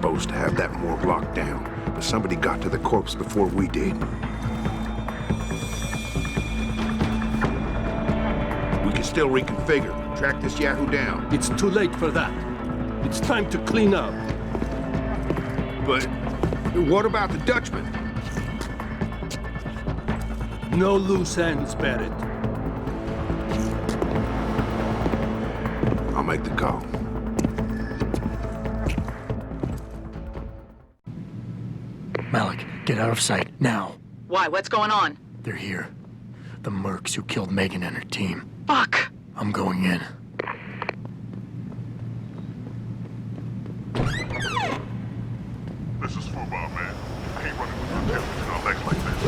supposed to have that morgue locked down, but somebody got to the corpse before we did. We can still reconfigure, track this Yahoo down. It's too late for that. It's time to clean up. But what about the Dutchman? No loose ends, Barrett. I'll make the call. Malik, get out of sight, now. Why? What's going on? They're here. The mercs who killed Megan and her team. Fuck! I'm going in. This is football, man. I ain't running with no temperature on legs like this.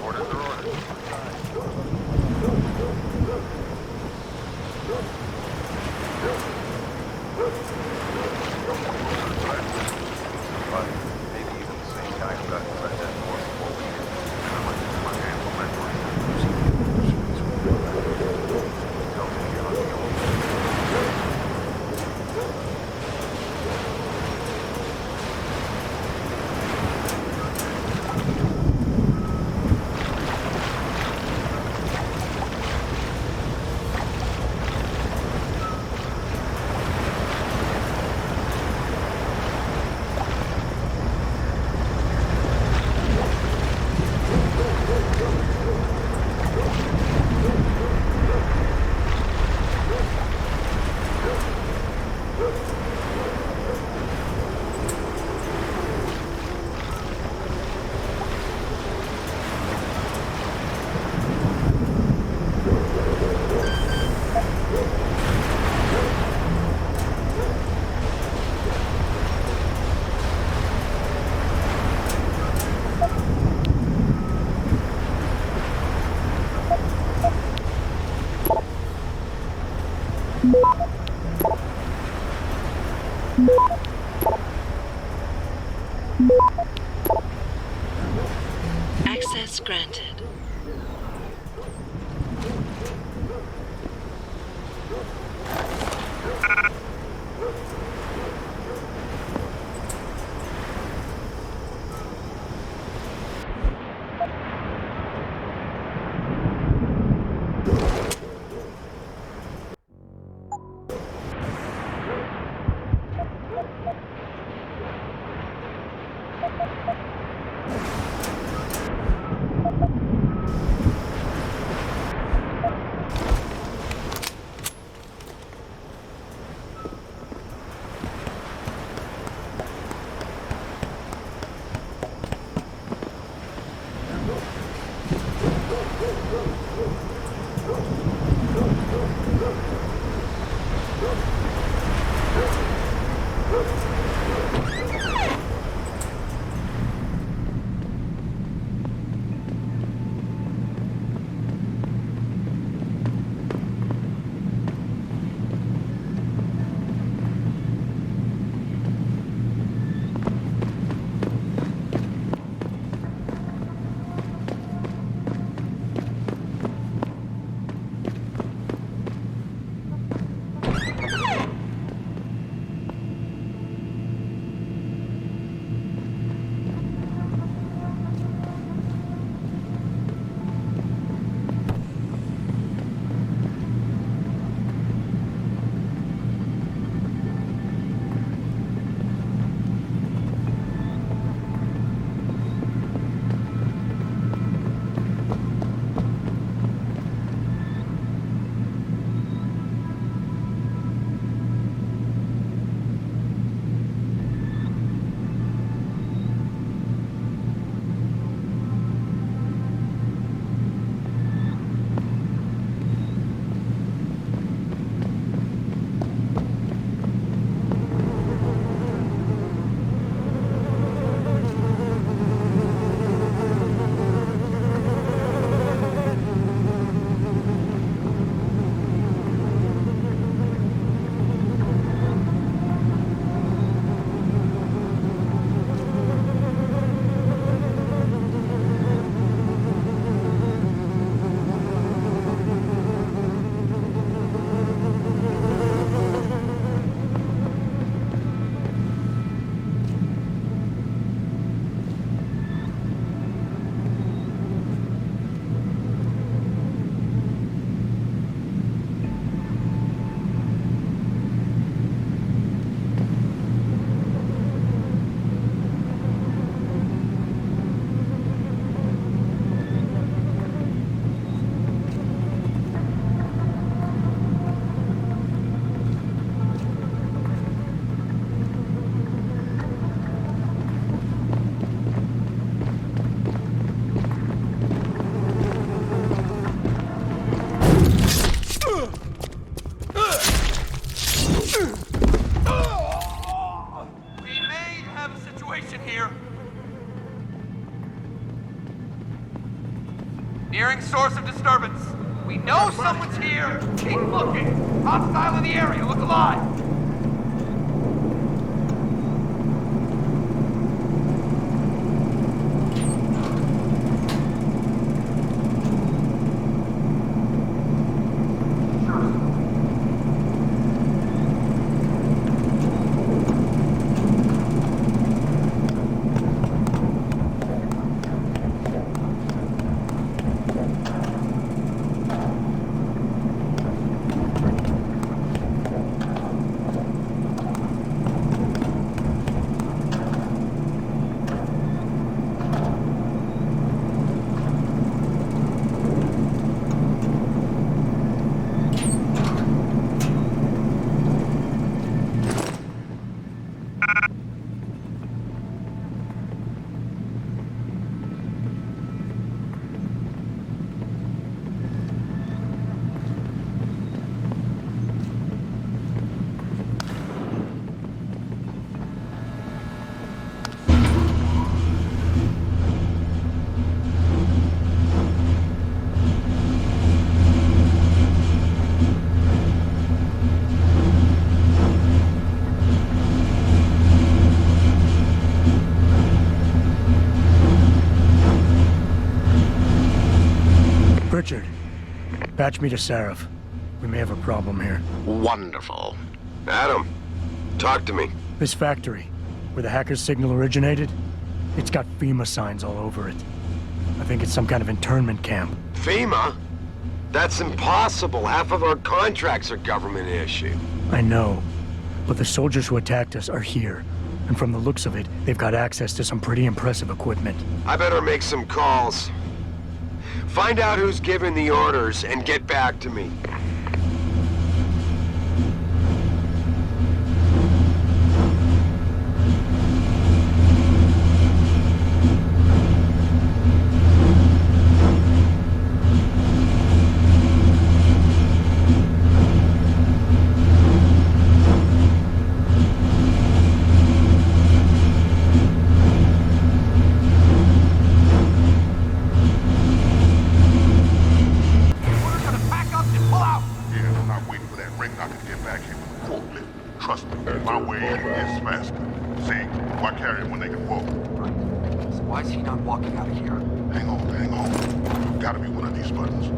Orders are orders. But maybe even the same guy who got inside that door before we did. I'm gonna get my hands on that brain. Tell me you're on the old. Access granted. source of disturbance. We know someone's here. Keep looking. Hostile in the area. Look alive. Richard, patch me to Sarif. We may have a problem here. Wonderful. Adam, talk to me. This factory, where the hacker's signal originated, it's got FEMA signs all over it. I think it's some kind of internment camp. FEMA? That's impossible. Half of our contracts are government issued. I know, but the soldiers who attacked us are here. And from the looks of it, they've got access to some pretty impressive equipment. I better make some calls. Find out who's giving the orders and get back to me. Why is he not walking out of here? Hang on. Gotta be one of these buttons.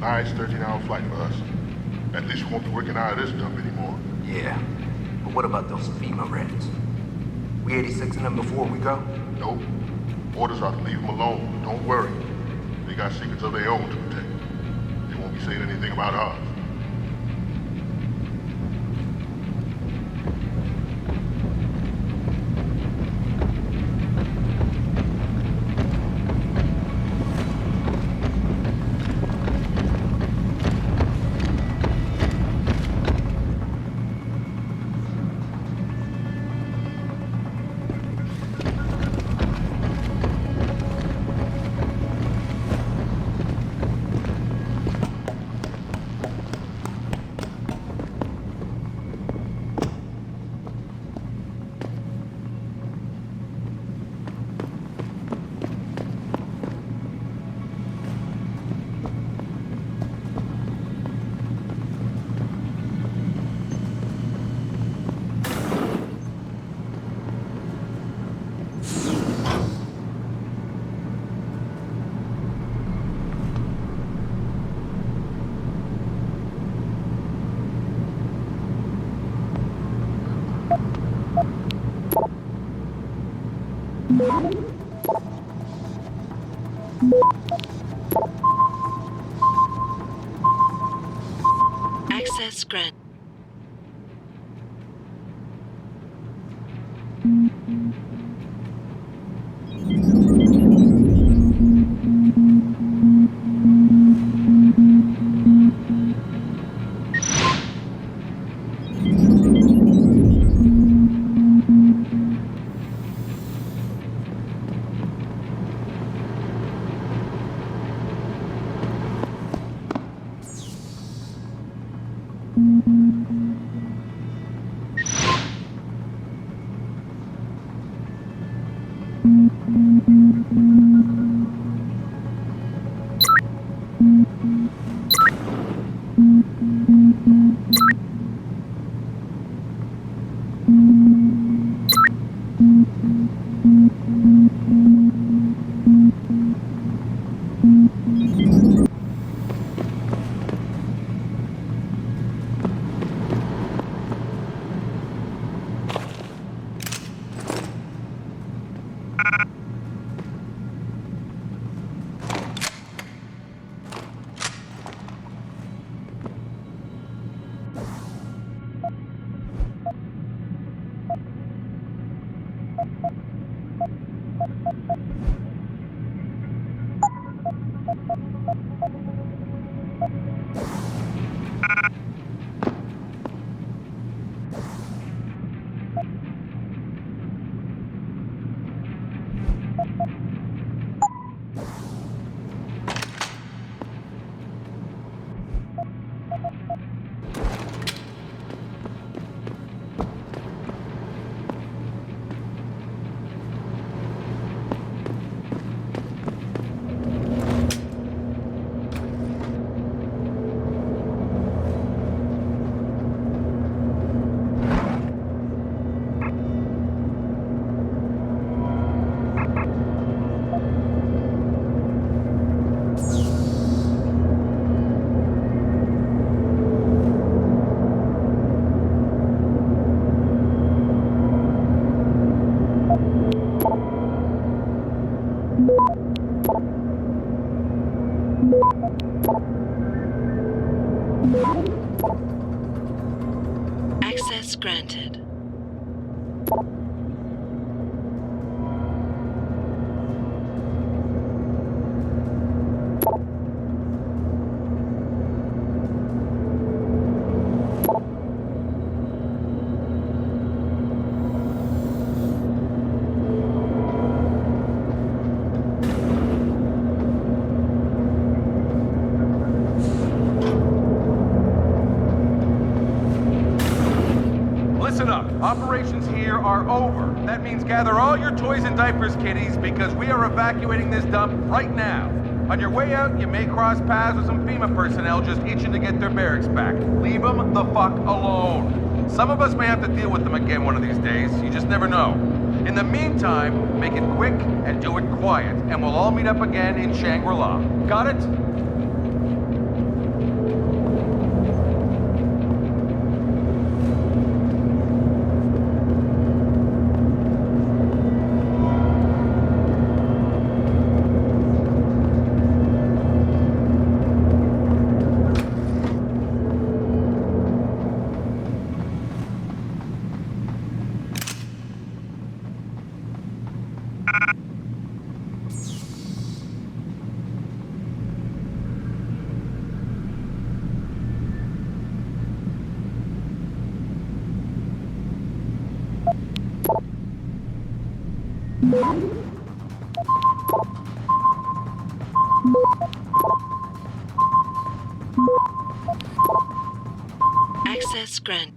Nice 13-hour flight for us. At least we won't be working out of this dump anymore. Yeah, but what about those FEMA rats? We 86ing them before we go? Nope. Orders are to leave them alone. Don't worry. They got secrets of their own to protect. They won't be saying anything about ours. Access granted. Access granted. Listen up. Operations here are over. That means gather all your toys and diapers, kiddies, because we are evacuating this dump right now. On your way out, you may cross paths with some FEMA personnel just itching to get their barracks back. Leave them the fuck alone. Some of us may have to deal with them again one of these days. You just never know. In the meantime, make it quick and do it quiet, and we'll all meet up again in Shangri-La. Got it? Access granted.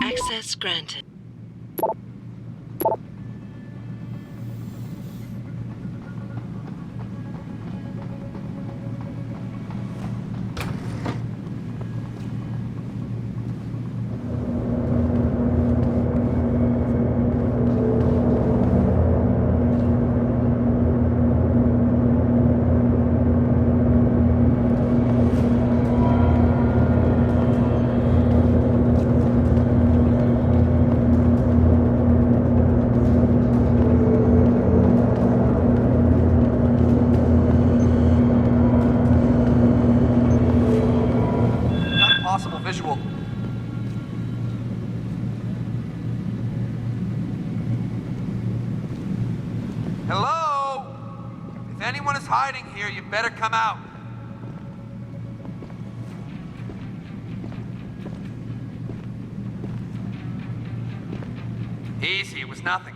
Access granted. Visual. Hello? If anyone is hiding here, you better come out. Easy, it was nothing.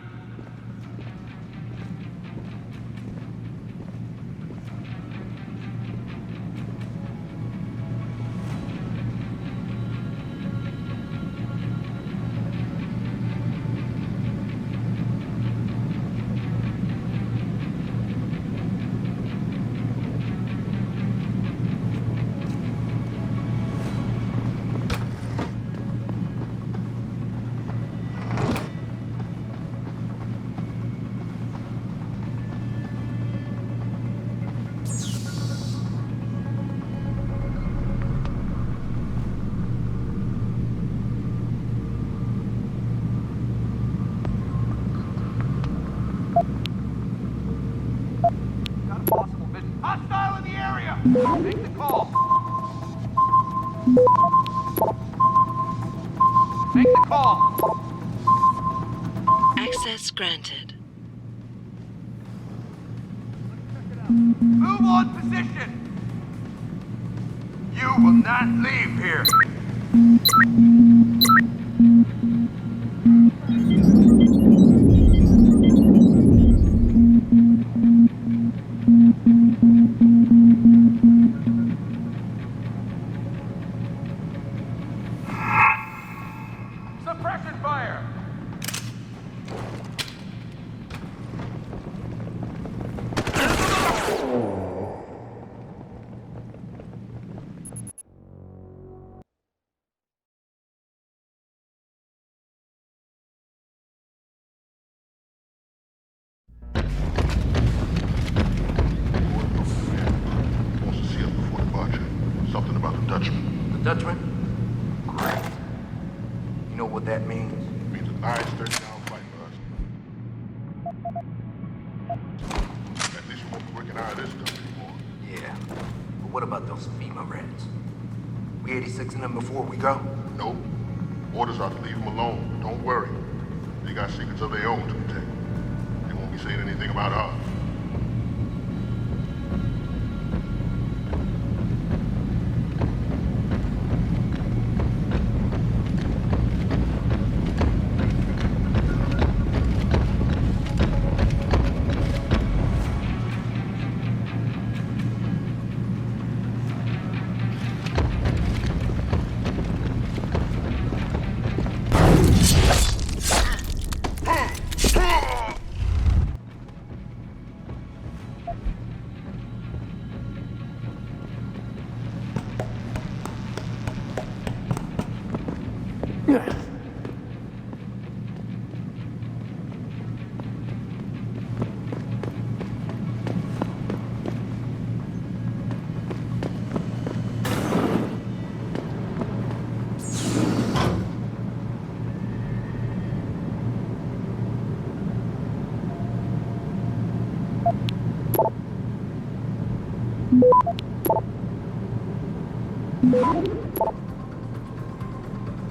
Got a possible vision. Hostile in the area! Make the call. Make the call. Access granted. Move on position. You will not leave here. Suppression fire! Wants to see us before departure. Something about the Dutchman. The Dutchman? Great. You know what that means? It means a nice 30-down fight for us. At least we won't be working out of this stuff anymore. Yeah. But what about those FEMA reds? We 86ing them before we go? Nope. Orders are to leave them alone. Don't worry. They got secrets of their own to protect. They won't be saying anything about ours.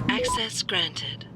Access granted.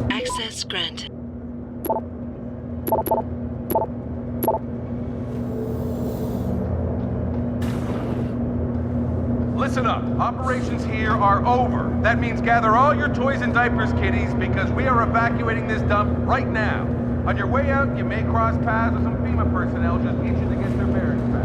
Access granted. Listen up. Operations here are over. That means gather all your toys and diapers, kiddies, because we are evacuating this dump right now. On your way out, you may cross paths with some FEMA personnel just itching to get their bearings back.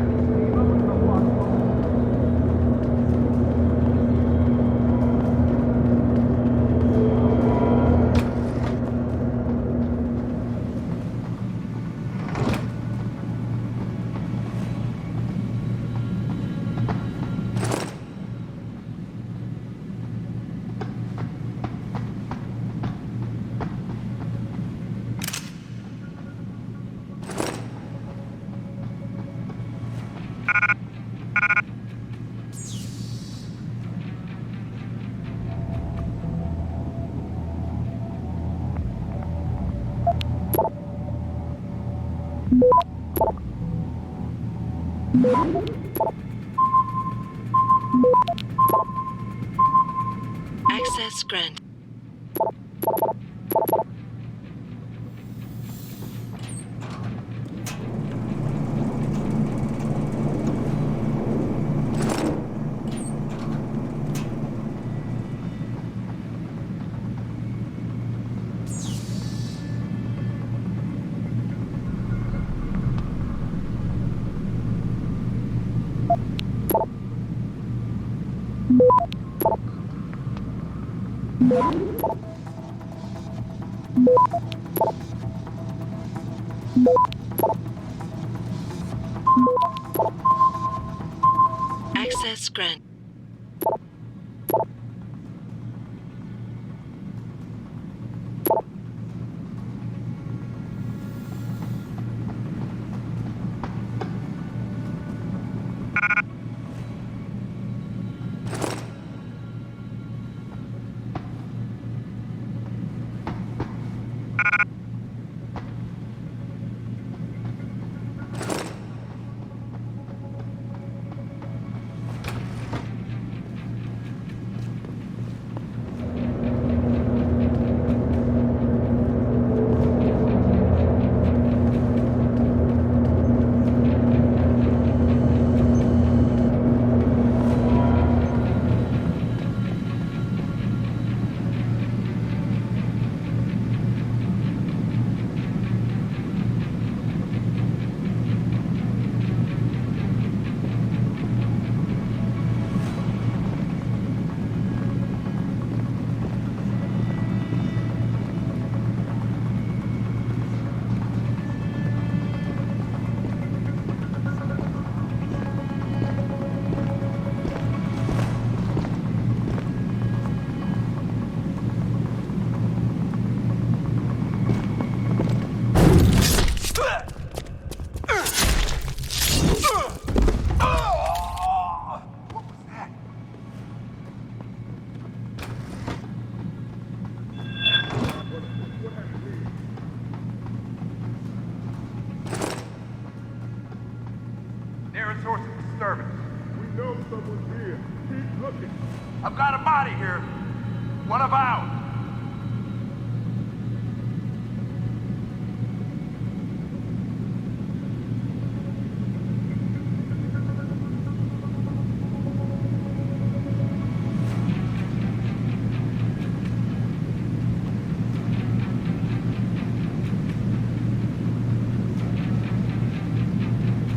Access granted. Access granted. Nearest source of disturbance. We know someone's here. Keep looking. I've got a body here. One of ours.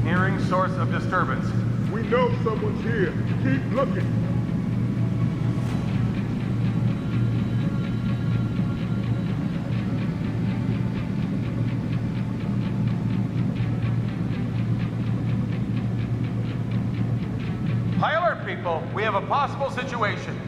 Nearing source of disturbance. We know someone's here. Keep looking. High alert, people. We have a possible situation.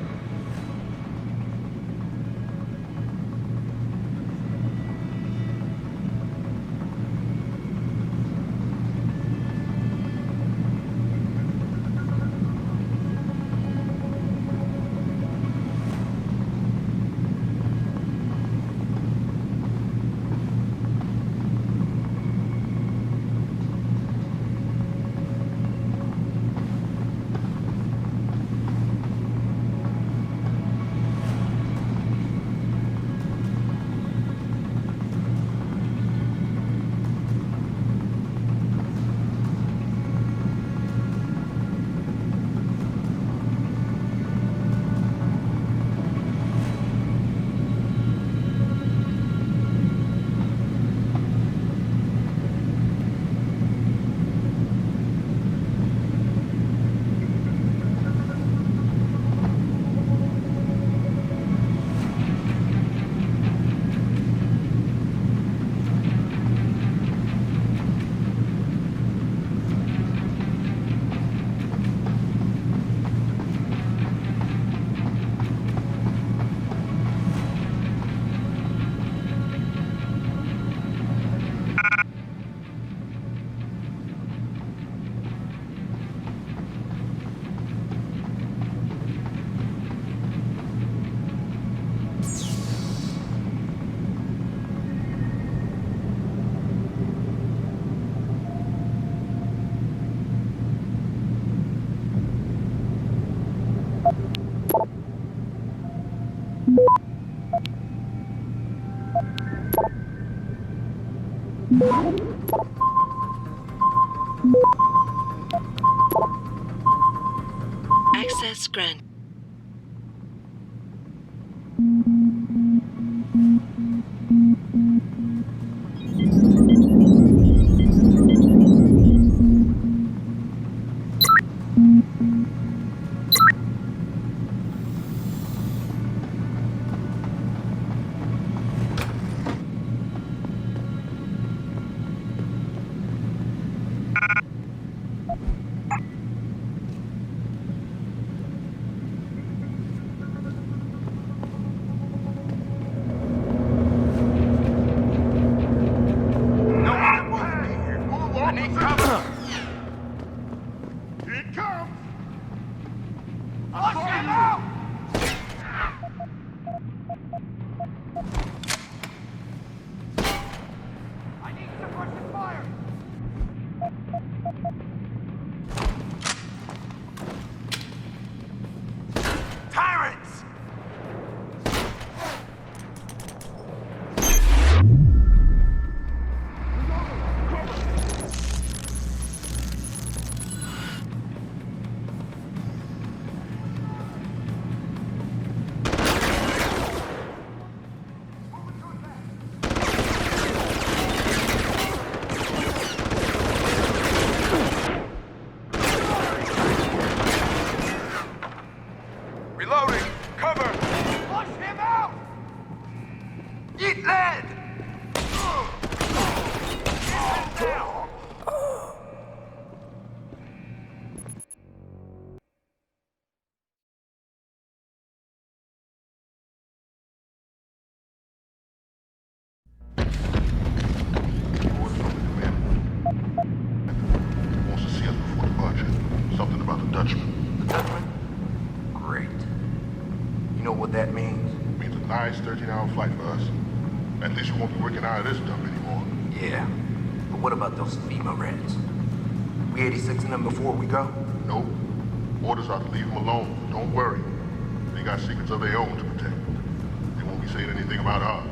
Access granted. No one can move me here. I need cover. Here it comes! Push him out! I need suppressive fire. Tyrants! Reloading! Cover! Push him out! Eat lead! Get him down! Orders from the commander. Wants to see us before departure. Something about the Dutchman. The Dutchman? Great. You know what that means? Means a nice 13-hour flight for us. At least we won't be working out of this dump anymore. Yeah. But what about those FEMA reds? We 86ing them before we go? Nope. Orders are to leave them alone. Don't worry. They got secrets of their own to protect. They won't be saying anything about ours.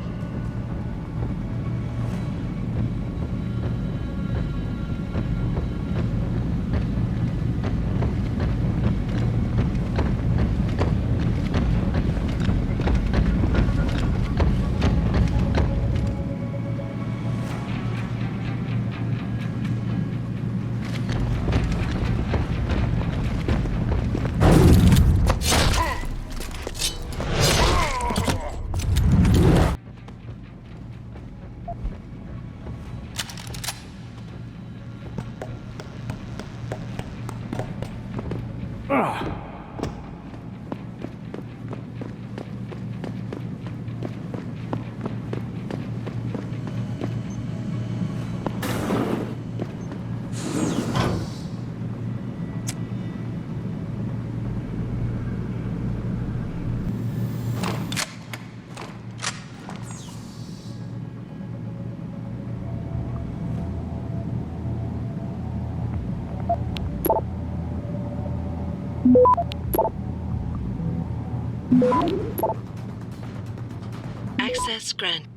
Access granted.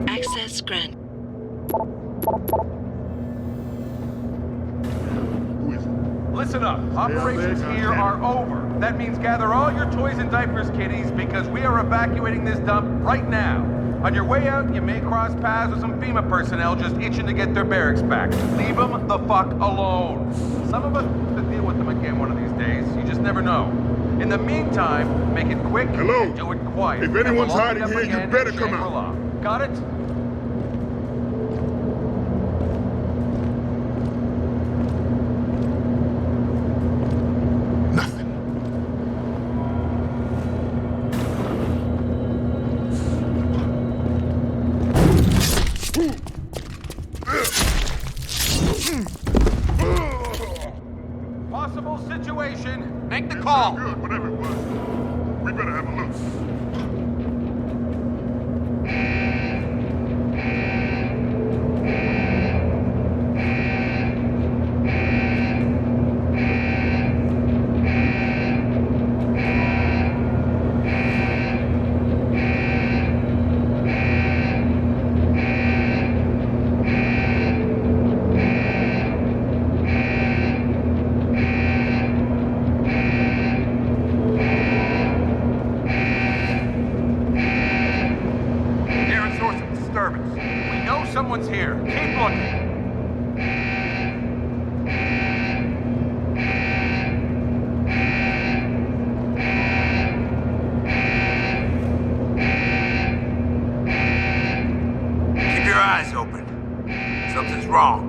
Access granted. Who is it? Listen Listen up. Operations here are over. That means gather all your toys and diapers, kiddies, because we are evacuating this dump right now. On your way out, you may cross paths with some FEMA personnel just itching to get their barracks back. Leave them the fuck alone. Some of us will deal with them again one of these days. You just never know. In the meantime, make it quick Hello? and do it quiet. If anyone's And we'll all hiding meet up here, you again better in come out. Shangri-La. Got it? Nothing. Possible situation. Make the It call. sounded good, whatever it was. We better have a look. Nearest source of disturbance. We know someone's here. Keep looking. Keep your eyes open. Something's wrong.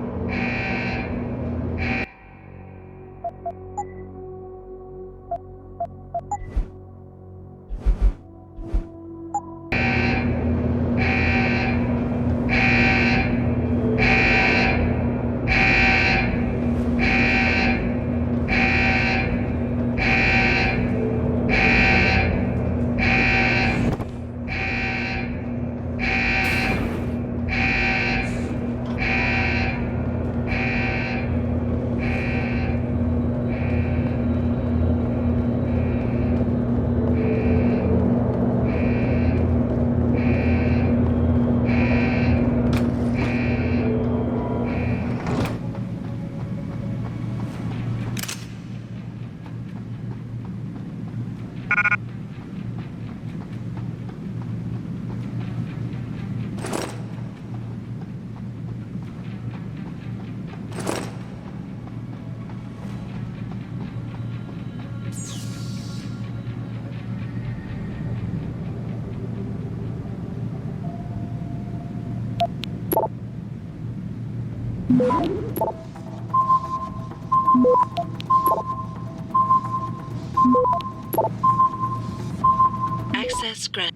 Access granted.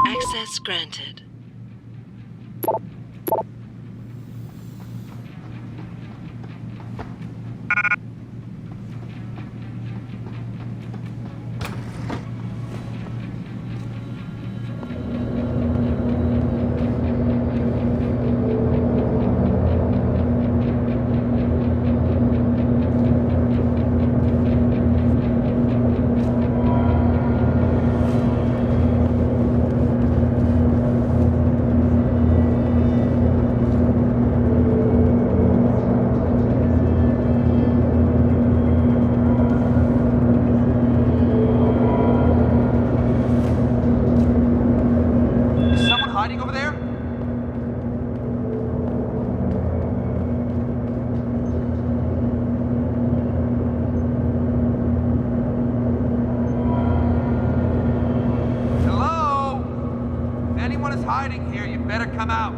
Access granted. better come out.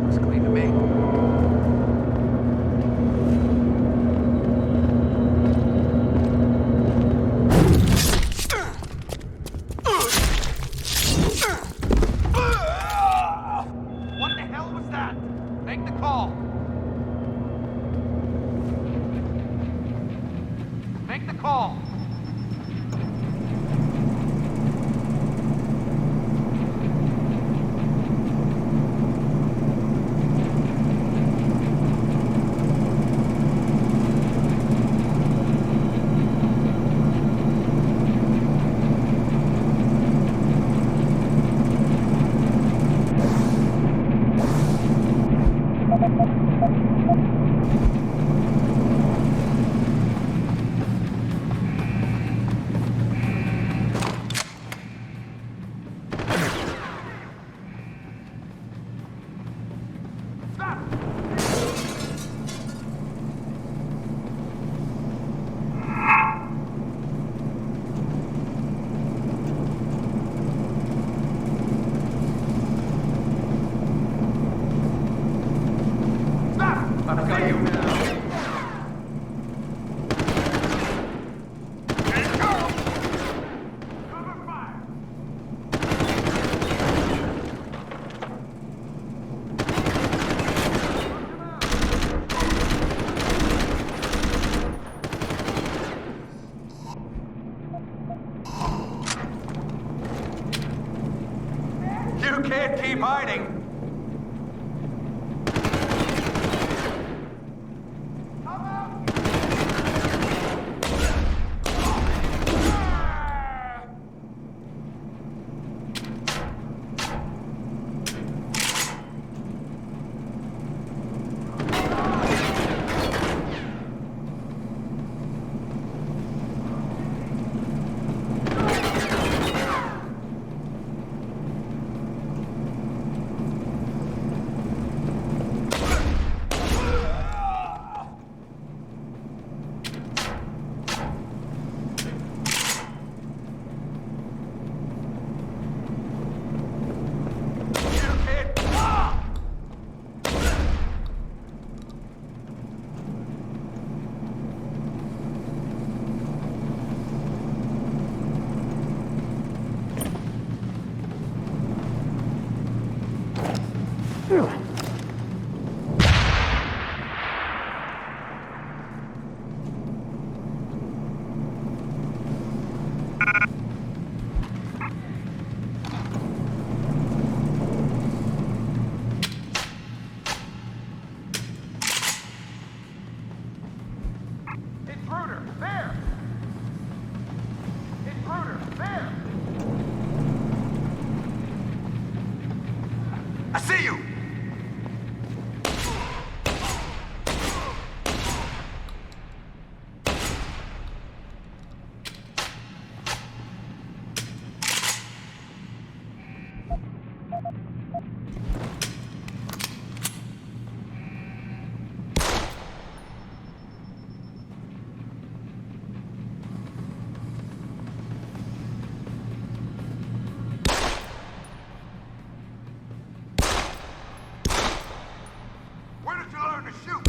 Looks clean to me. What the hell was that? Make the call. Make the call. I've got you now. Cover fire! You can't keep hiding! Intruder, there! Intruder, there! I see you! Where did you learn to shoot?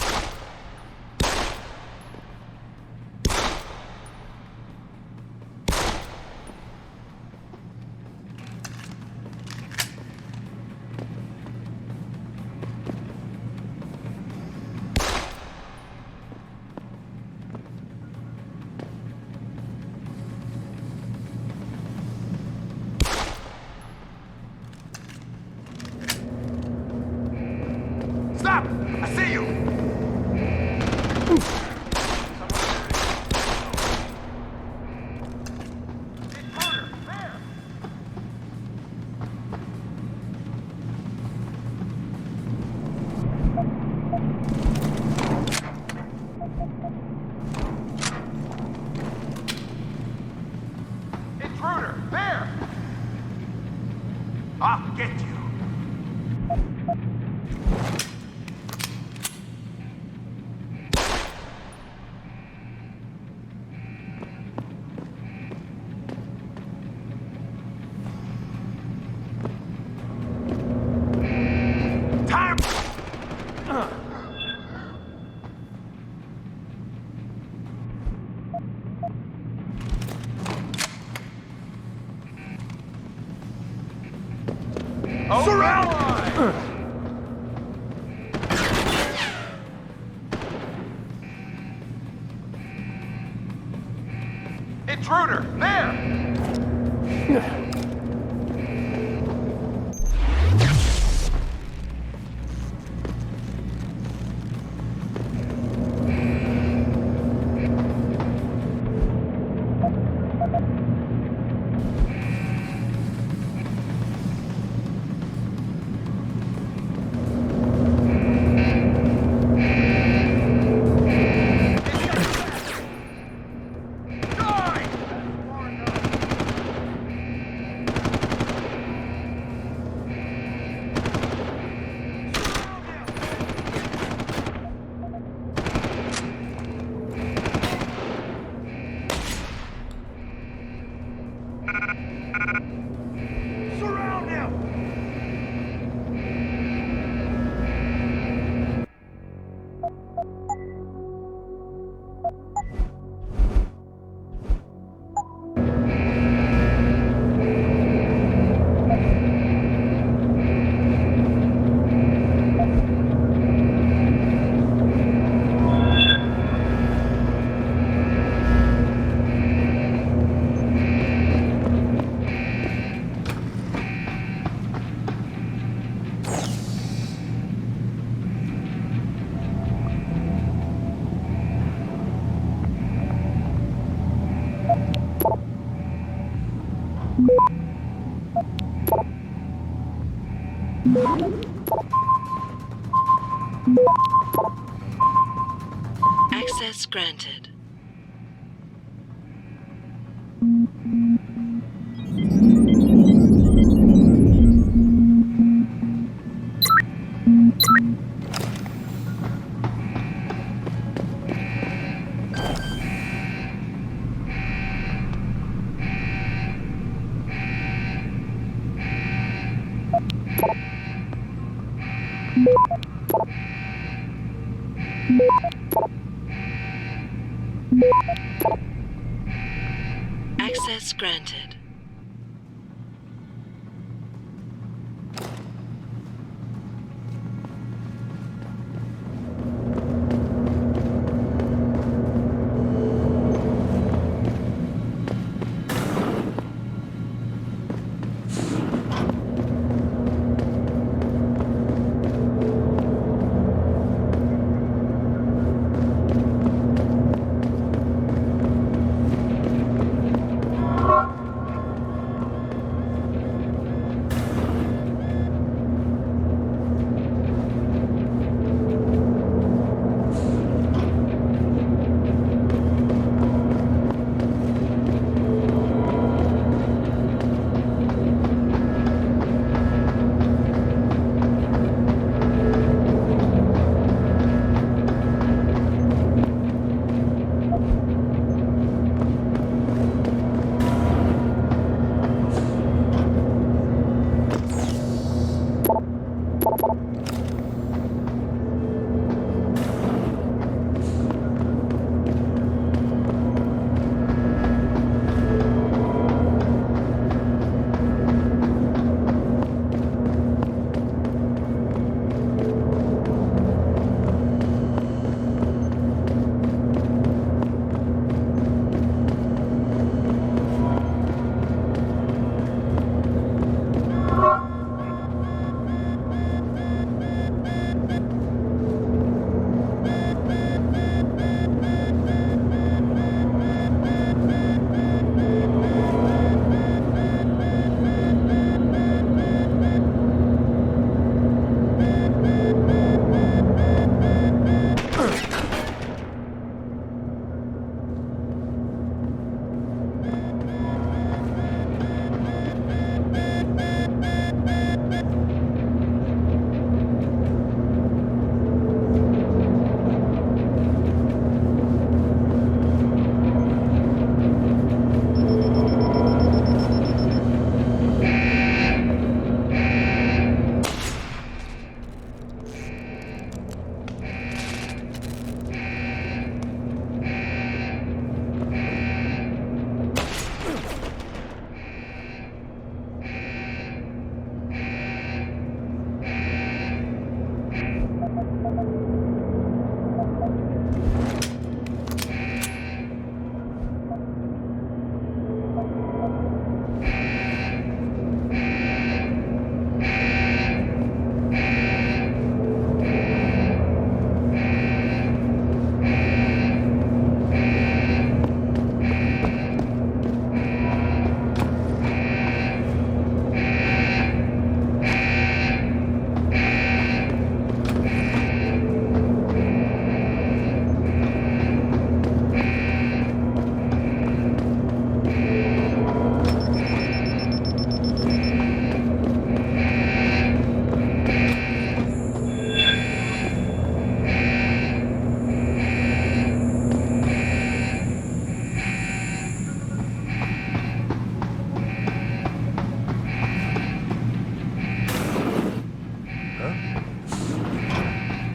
Stop! I see you! Intruder, there! Intruder, there! I'll get you. Intruder! There! Access granted. Access granted.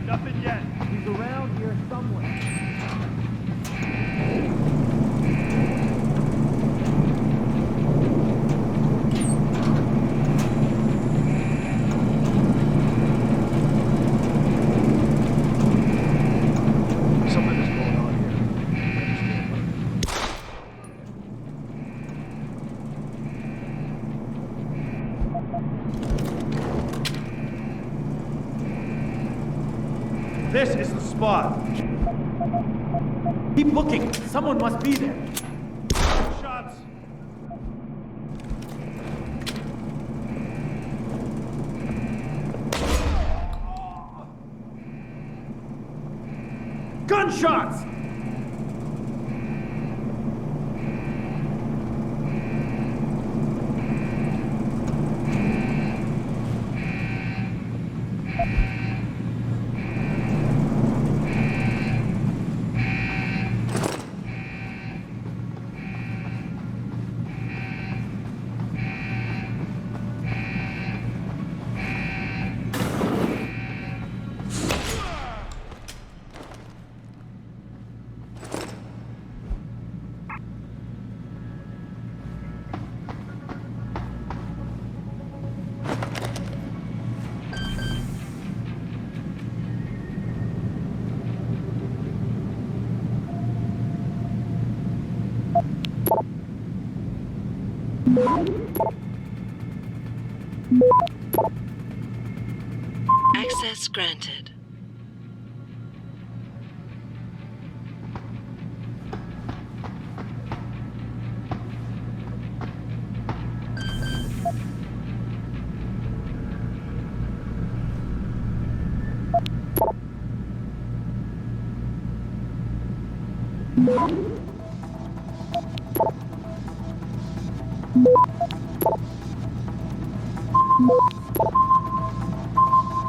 Nothing yet. He's around here somewhere. Something is going on here. This is the spot. Keep looking. Someone must be there. Shots. Gunshots! Access granted.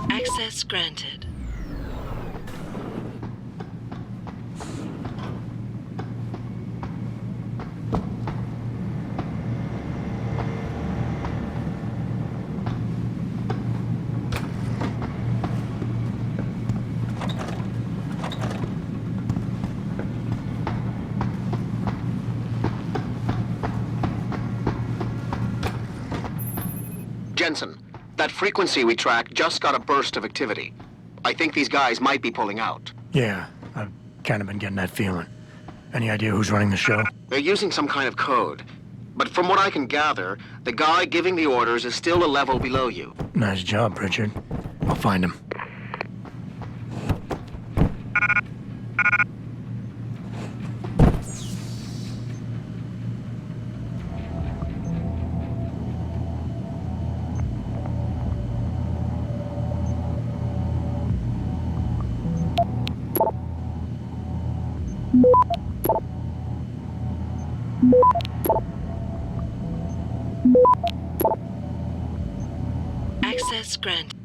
Access granted. Jensen, that frequency we tracked just got a burst of activity. I think these guys might be pulling out. Yeah, I've kind of been getting that feeling. Any idea who's running the show? They're using some kind of code. But from what I can gather, the guy giving the orders is still a level below you. Nice job, Richard. I'll find him. Access granted.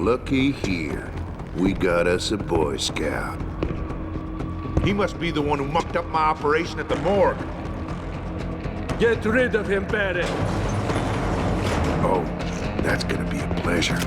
looky here. We got us a Boy Scout. He must be the one who mucked up my operation at the morgue. Get rid of him, Barrett. Oh, that's gonna be a pleasure.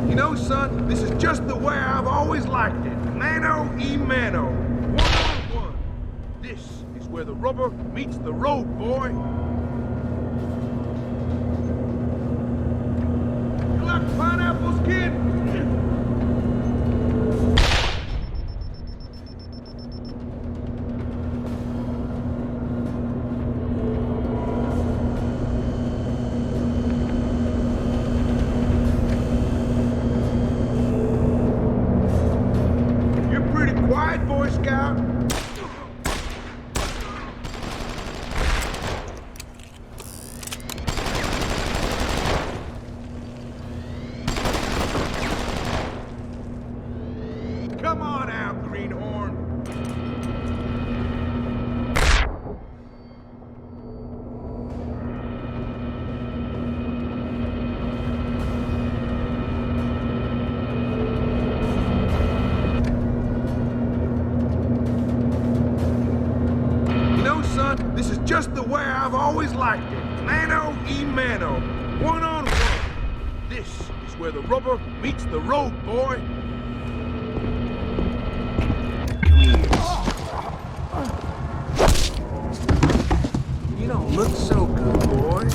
You know, son, this is just the way I've always liked it. Mano y mano. One-on-one. This is where the rubber meets the road, boy. You like pineapples, kid? Quiet, Boy Scout. Come on out, Greenhorn. Son, this is just the way I've always liked it. Mano y mano. One-on-one. This is where the rubber meets the road, boy. You don't look so good, boy.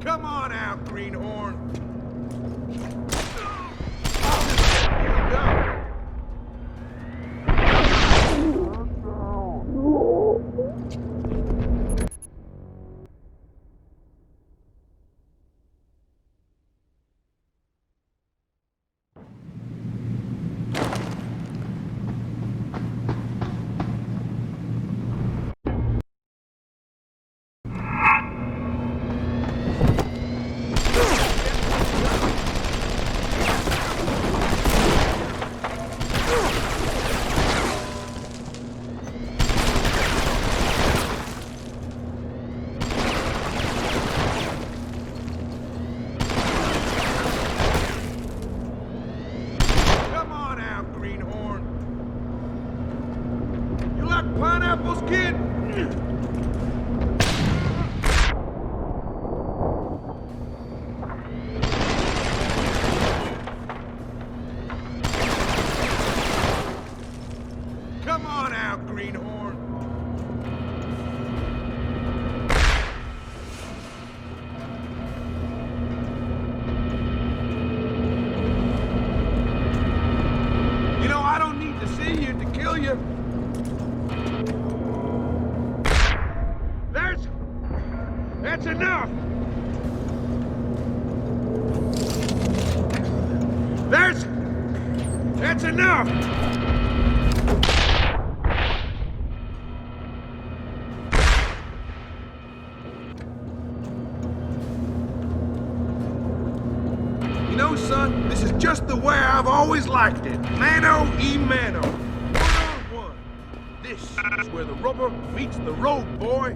Come on out, Greenhorn. Pineapples, kid? Come on out, Greenhorn. You know, I don't need to see you to kill you. That's enough! That's enough! You know, son, this is just the way I've always liked it. Mano y mano. One-on-one. This is where the rubber meets the road, boy.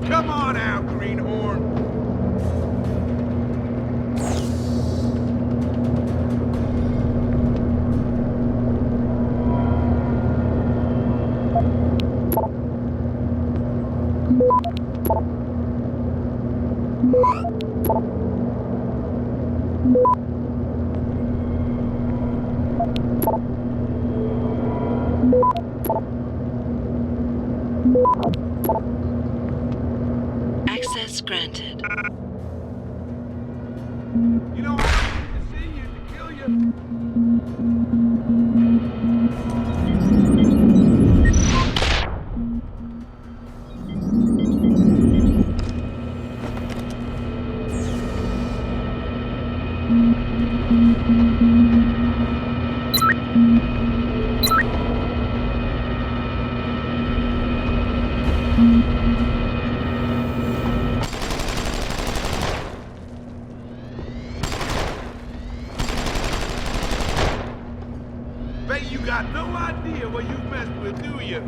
Come on out, Greenhorn. Access granted. You know, I don't need to see you to kill you. Bet you got no idea what you messed with, do you?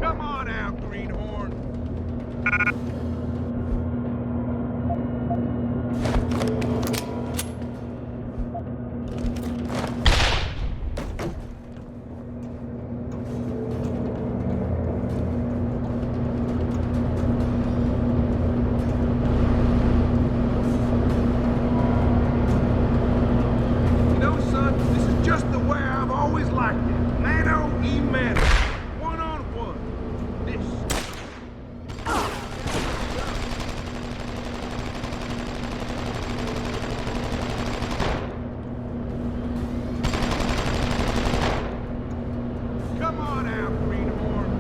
Come on out, Greenhorn. Just the way I've always liked it. Mano y mano. One-on-one. This. Come on out, Greenhorn.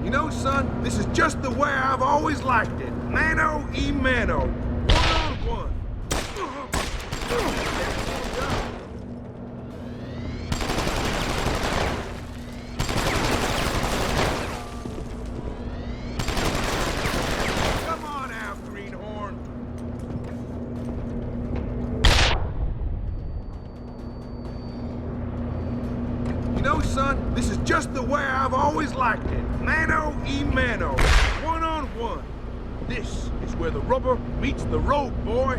You know, son, this is just the way I've always liked it. Mano y mano. One-on-one. Come on out, Greenhorn. son, this is just the way I've always liked it. Mano y mano. One-on-one. This is where the rubber meets the road, boy.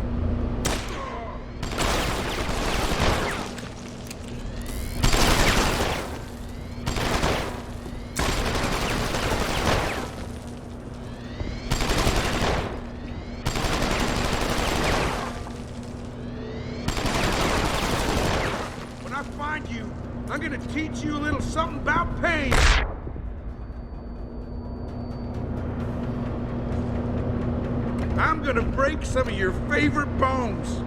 I'm gonna teach you a little something about pain. I'm gonna break some of your favorite bones.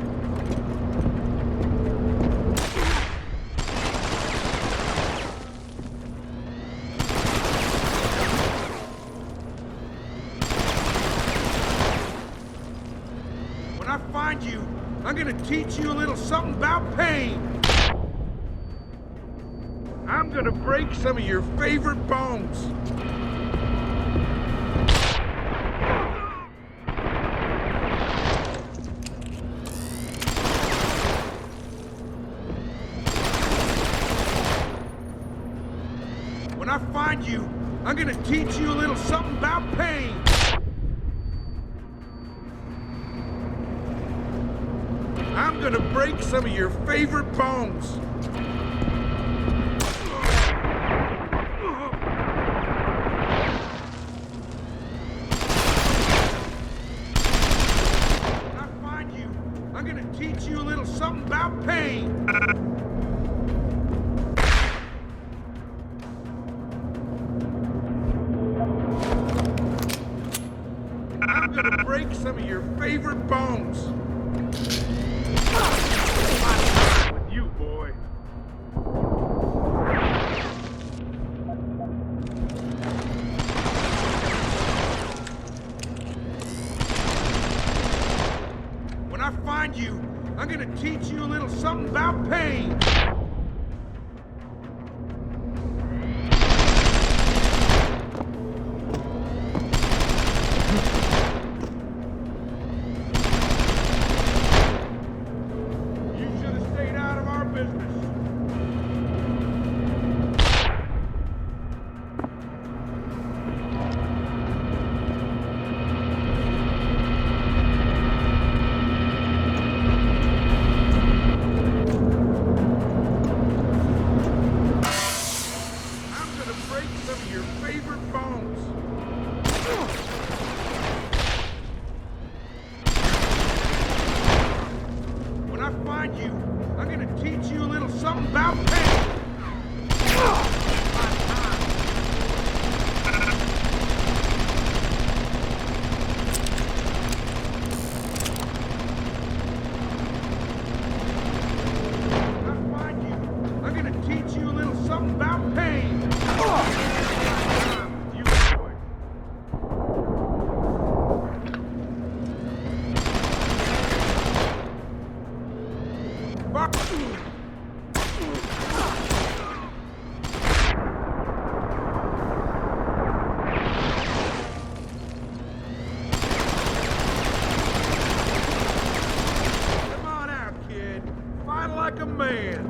When I find you, I'm gonna teach you a little something about pain. I'm gonna break some of your favorite bones. When I find you, I'm gonna teach you a little something about pain. I'm gonna break some of your favorite bones. Teach you a little something about pain. I'm gonna break some of your favorite bones. With you, boy. When I find you, I'm gonna teach you a little something about pain. You should have stayed out of our business. You. I'm gonna teach you a little something about pain. When I find you, I'm gonna teach you a little something about pain. You boy. Like a man.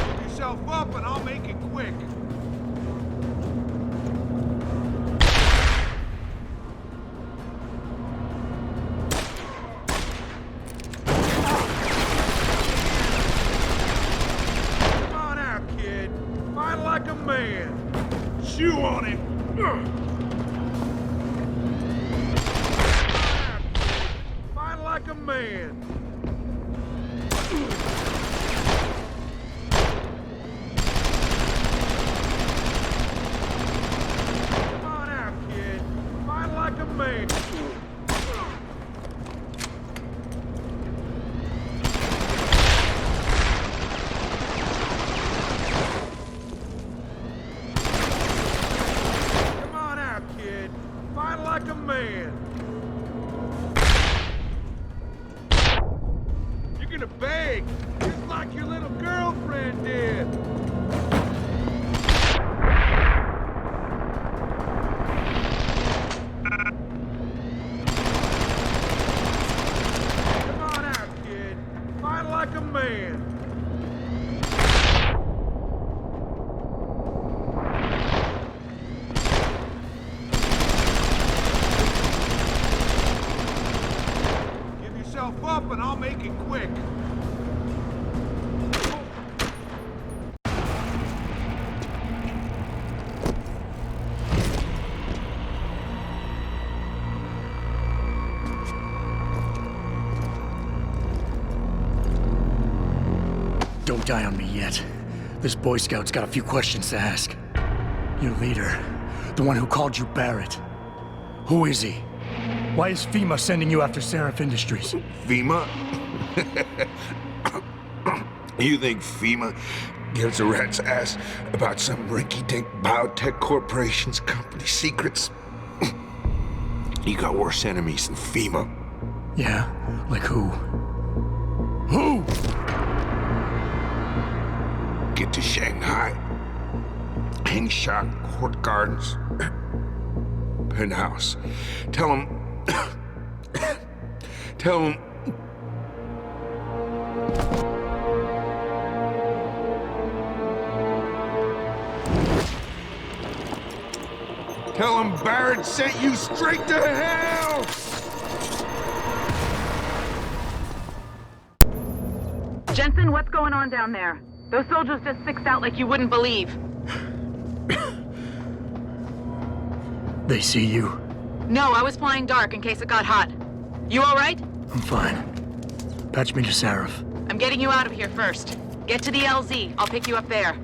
Pick yourself up and I'll make it quick. Like a man. Chew on him. Fight like a man. Come on out, kid. Fight like a man. Fight like a man. You're gonna beg, just like your little girlfriend did. Fight like a man. Give yourself up and I'll make it quick. Don't die on me yet. This Boy Scout's got a few questions to ask. Your leader, the one who called you Barrett. Who is he? Why is FEMA sending you after Seraph Industries? FEMA? You think FEMA gives a rat's ass about some rinky-dink biotech corporation's company secrets? You got worse enemies than FEMA. Yeah? Like who? Who? Get to Shanghai. Hang Shot Court Gardens. Penthouse. Tell him... Tell him... Tell him Barrett sent you straight to hell! Jensen, what's going on down there? Those soldiers just sixed out like you wouldn't believe. They see you? No, I was flying dark in case it got hot. You all right? I'm fine. Patch me to Seraph. I'm getting you out of here first. Get to the LZ. I'll pick you up there.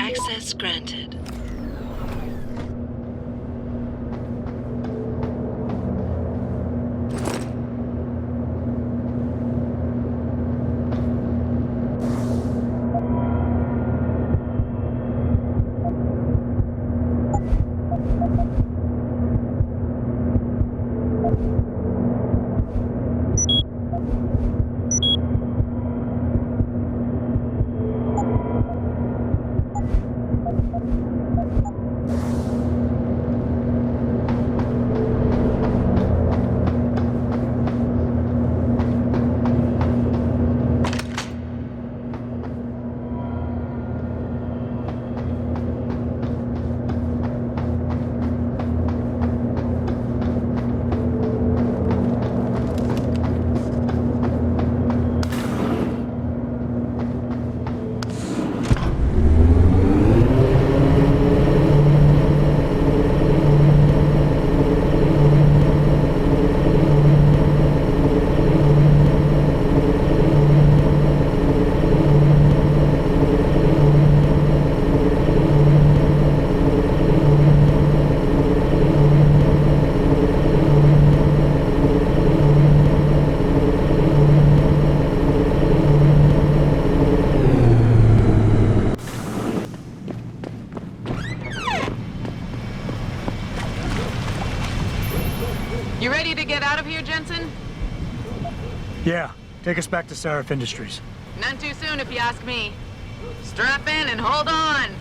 Access granted. You ready to get out of here, Jensen? Yeah, take us back to Seraph Industries. None too soon, if you ask me. Strap in and hold on.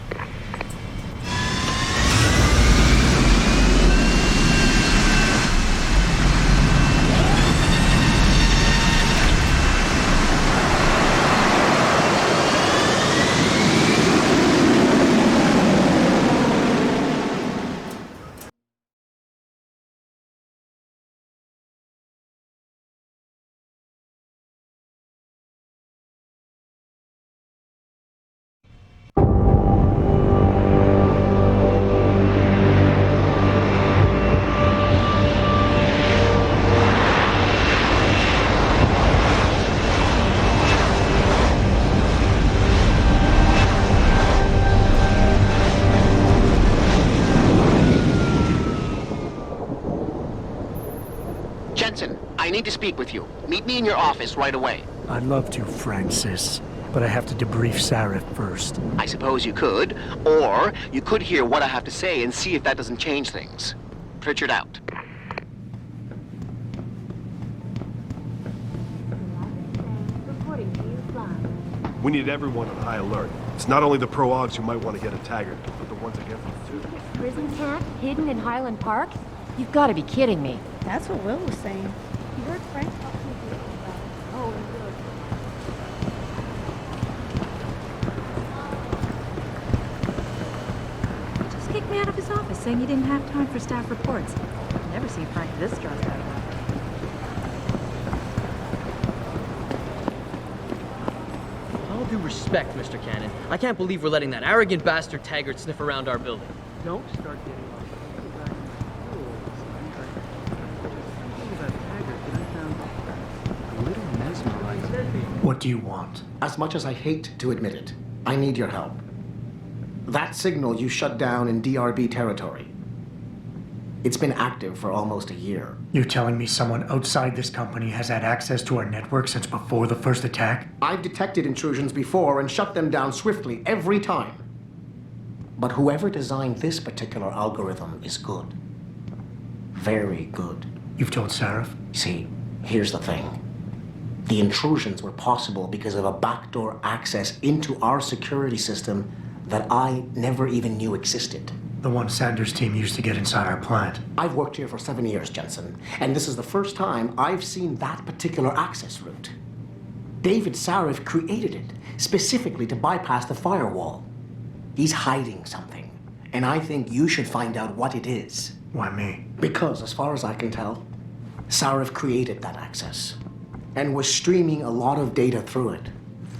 Jensen, I need to speak with you. Meet me in your office right away. I'd love to, Francis, but I have to debrief Sarif first. I suppose you could, or you could hear what I have to say and see if that doesn't change things. Pritchard out. We need everyone on high alert. It's not only the pro-augs who might want to get a Taggart, but the ones against us too. Prison camp hidden in Highland Park? You've got to be kidding me. That's what Will was saying. He heard Frank talk to me about it. Oh, he He just kicked me out of his office saying he didn't have time for staff reports. I've never seen Frank this stressed out. All due respect, Mr. Cannon, I can't believe we're letting that arrogant bastard Taggart sniff around our building. Don't start getting off the back of that Taggart that I found a little mesmerizing. What do you want? As much as I hate to admit it, I need your help. That signal you shut down in DRB territory. It's been active for almost a year. You're telling me someone outside this company has had access to our network since before the first attack? I've detected intrusions before and shut them down swiftly every time. But whoever designed this particular algorithm is good. Very good. You've told Sarif? See, here's the thing. The intrusions were possible because of a backdoor access into our security system that I never even knew existed. The one Sanders' team used to get inside our plant. I've worked here for 7 years, Jensen, and this is the first time I've seen that particular access route. David Sarif created it specifically to bypass the firewall. He's hiding something, and I think you should find out what it is. Why me? Because, as far as I can tell, Sarif created that access and was streaming a lot of data through it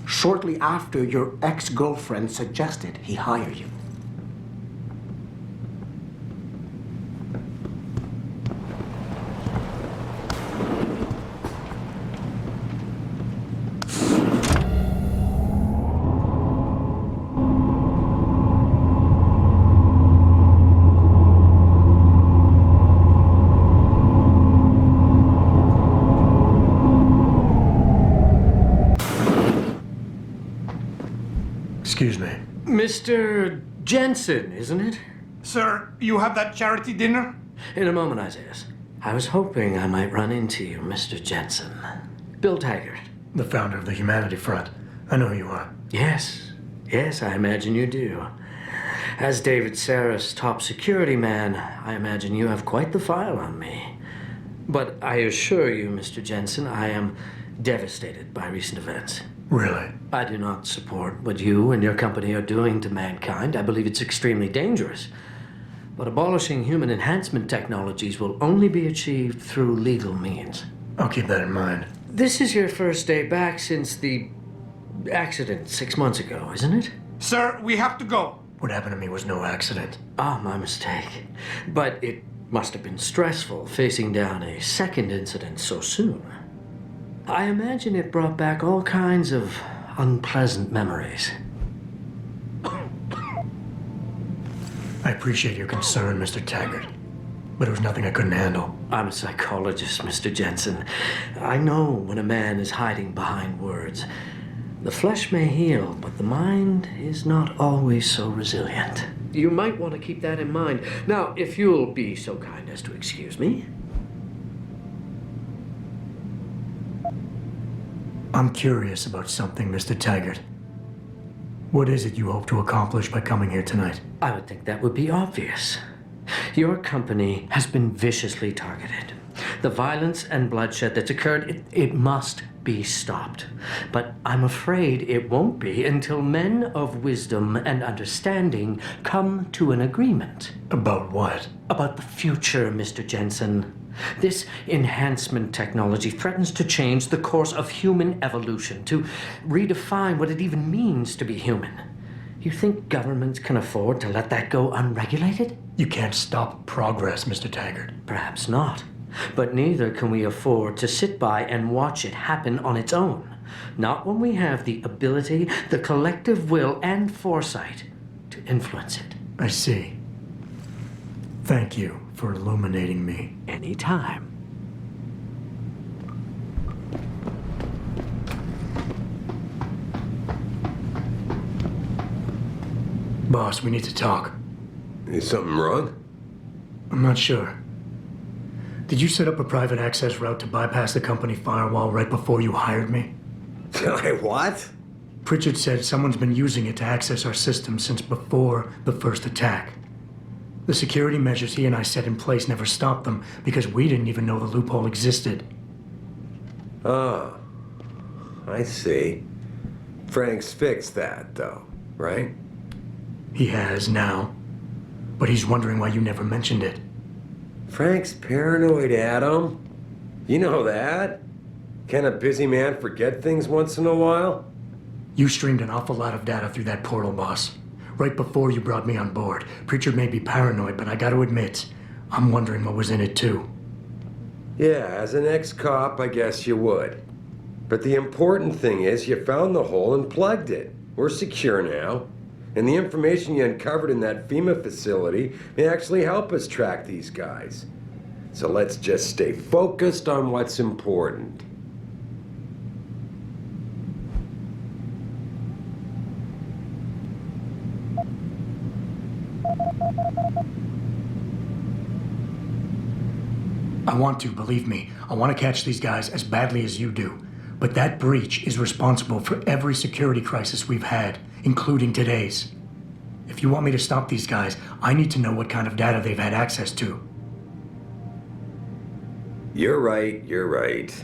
shortly after your ex-girlfriend suggested he hire you. Excuse me. Mr. Jensen, isn't it? Sir, you have that charity dinner? In a moment, Isaiah. I was hoping I might run into you, Mr. Jensen. Bill Taggart. The founder of the Humanity Front. I know who you are. Yes. Yes, I imagine you do. As David Sarris' top security man, I imagine you have quite the file on me. But I assure you, Mr. Jensen, I am devastated by recent events. Really? I do not support what you and your company are doing to mankind. I believe it's extremely dangerous. But abolishing human enhancement technologies will only be achieved through legal means. I'll keep that in mind. This is your first day back since the accident 6 months ago, isn't it? Sir, we have to go. What happened to me was no accident. Ah, my mistake. But it must have been stressful facing down a second incident so soon. I imagine it brought back all kinds of unpleasant memories. I appreciate your concern, Mr. Taggart, but it was nothing I couldn't handle. I'm a psychologist, Mr. Jensen. I know when a man is hiding behind words. The flesh may heal, but the mind is not always so resilient. You might want to keep that in mind. Now, if you'll be so kind as to excuse me. I'm curious about something, Mr. Taggart. What is it you hope to accomplish by coming here tonight? I would think that would be obvious. Your company has been viciously targeted. The violence and bloodshed that's occurred, it must be stopped. But I'm afraid it won't be until men of wisdom and understanding come to an agreement. About what? About the future, Mr. Jensen. This enhancement technology threatens to change the course of human evolution, to redefine what it even means to be human. You think governments can afford to let that go unregulated? You can't stop progress, Mr. Taggart. Perhaps not. But neither can we afford to sit by and watch it happen on its own. Not when we have the ability, the collective will, and foresight to influence it. I see. Thank you for illuminating me. Anytime. Boss, we need to talk. Is something wrong? I'm not sure. Did you set up a private access route to bypass the company firewall right before you hired me? What? Pritchard said someone's been using it to access our system since before the first attack. The security measures he and I set in place never stopped them because we didn't even know the loophole existed. Oh, I see. Frank's fixed that, though, right? He has now, but he's wondering why you never mentioned it. Frank's paranoid, Adam. You know that. Can a busy man forget things once in a while? You streamed an awful lot of data through that portal, boss. Right before you brought me on board. Pritchard may be paranoid, but I gotta admit, I'm wondering what was in it too. Yeah, as an ex-cop, I guess you would. But the important thing is you found the hole and plugged it. We're secure now. And the information you uncovered in that FEMA facility may actually help us track these guys. So let's just stay focused on what's important. I want to, believe me. I want to catch these guys as badly as you do. But that breach is responsible for every security crisis we've had, including today's. If you want me to stop these guys, I need to know what kind of data they've had access to. You're right, you're right.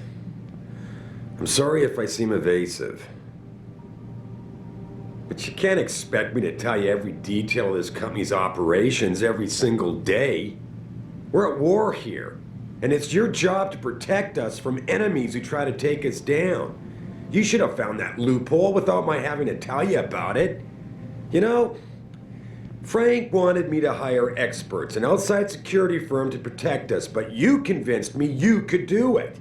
I'm sorry if I seem evasive. But you can't expect me to tell you every detail of this company's operations every single day. We're at war here, and it's your job to protect us from enemies who try to take us down. You should have found that loophole without my having to tell you about it. You know, Frank wanted me to hire experts, an outside security firm to protect us, but you convinced me you could do it.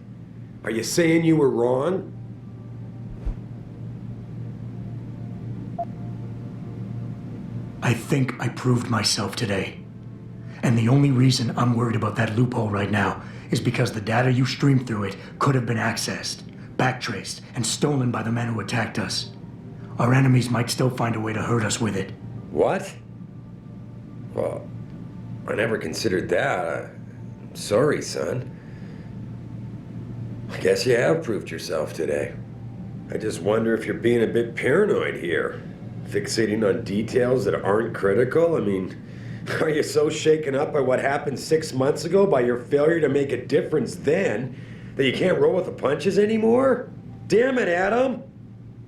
Are you saying you were wrong? I think I proved myself today. And the only reason I'm worried about that loophole right now is because the data you streamed through it could have been accessed, backtraced, and stolen by the men who attacked us. Our enemies might still find a way to hurt us with it. What? Well, I never considered that. I'm sorry, son. I guess you have proved yourself today. I just wonder if you're being a bit paranoid here. Fixating on details that aren't critical? I mean, are you so shaken up by what happened 6 months ago, by your failure to make a difference then, that you can't roll with the punches anymore? Damn it, Adam!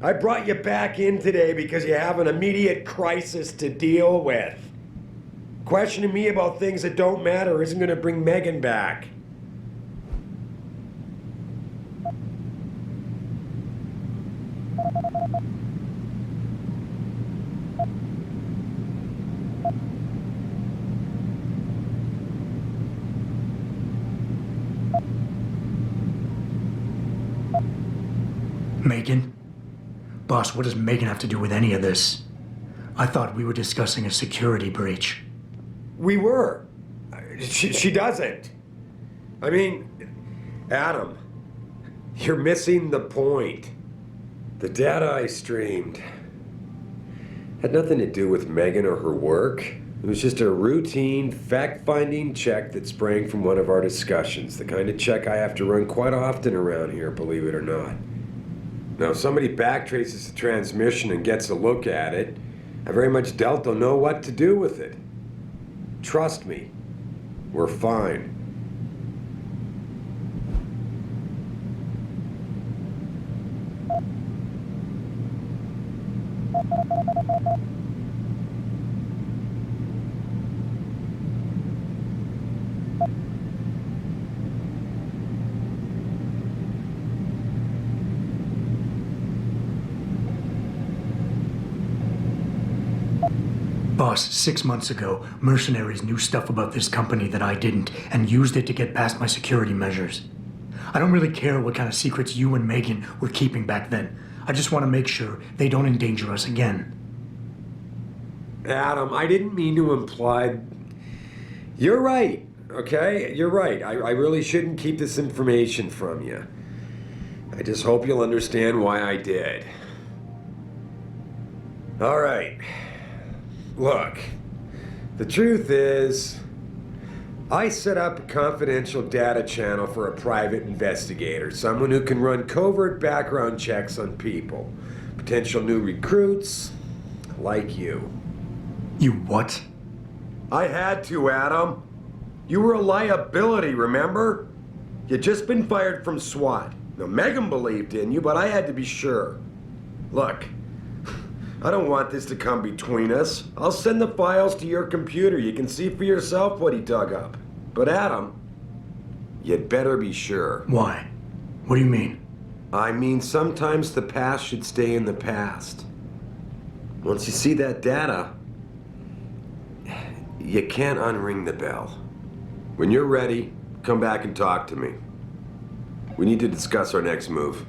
I brought you back in today because you have an immediate crisis to deal with. Questioning me about things that don't matter isn't going to bring Megan back. Megan? Boss, what does Megan have to do with any of this? I thought we were discussing a security breach. We were. She doesn't. I mean, Adam, you're missing the point. The data I streamed had nothing to do with Megan or her work. It was just a routine, fact-finding check that sprang from one of our discussions. The kind of check I have to run quite often around here, believe it or not. Now, if somebody backtraces the transmission and gets a look at it, I very much doubt they'll know what to do with it. Trust me, we're fine. Boss, 6 months ago, mercenaries knew stuff about this company that I didn't and used it to get past my security measures. I don't really care what kind of secrets you and Megan were keeping back then. I just want to make sure they don't endanger us again. Adam, I didn't mean to imply... You're right, okay? You're right. I really shouldn't keep this information from you. I just hope you'll understand why I did. All right. Look, the truth is, I set up a confidential data channel for a private investigator, someone who can run covert background checks on people. Potential new recruits, like you. You what? I had to, Adam. You were a liability, remember? You'd just been fired from SWAT. Now, Megan believed in you, but I had to be sure. Look, I don't want this to come between us. I'll send the files to your computer. You can see for yourself what he dug up. But Adam, you'd better be sure. Why? What do you mean? I mean, sometimes the past should stay in the past. Once you see that data, you can't unring the bell. When you're ready, come back and talk to me. We need to discuss our next move.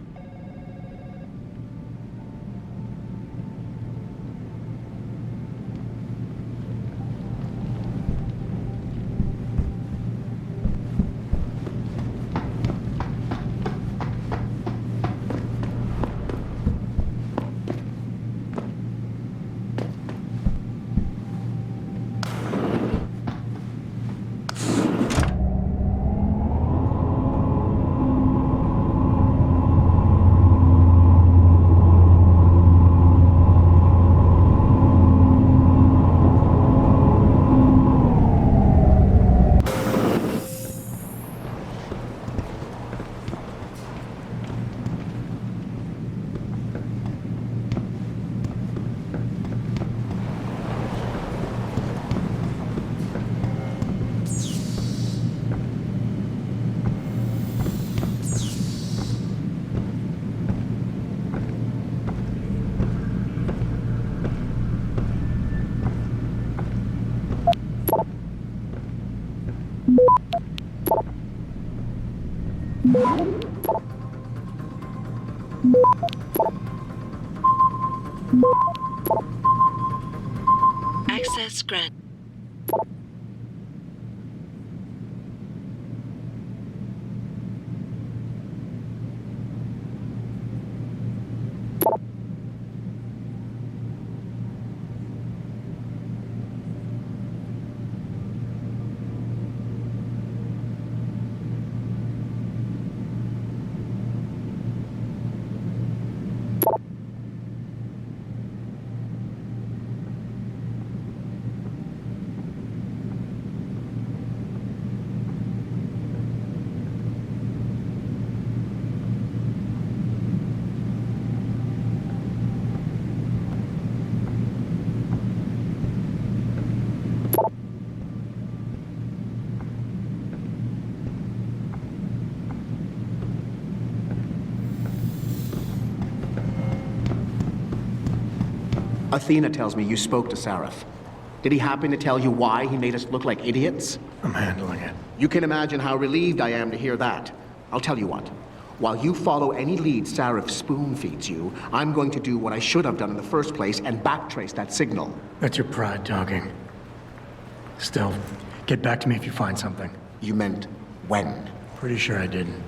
Access granted. Athena tells me you spoke to Sarif. Did he happen to tell you why he made us look like idiots? I'm handling it. You can imagine how relieved I am to hear that. I'll tell you what. While you follow any lead Sarif spoon-feeds you, I'm going to do what I should have done in the first place and backtrace that signal. That's your pride talking. Still, get back to me if you find something. You meant when? Pretty sure I didn't.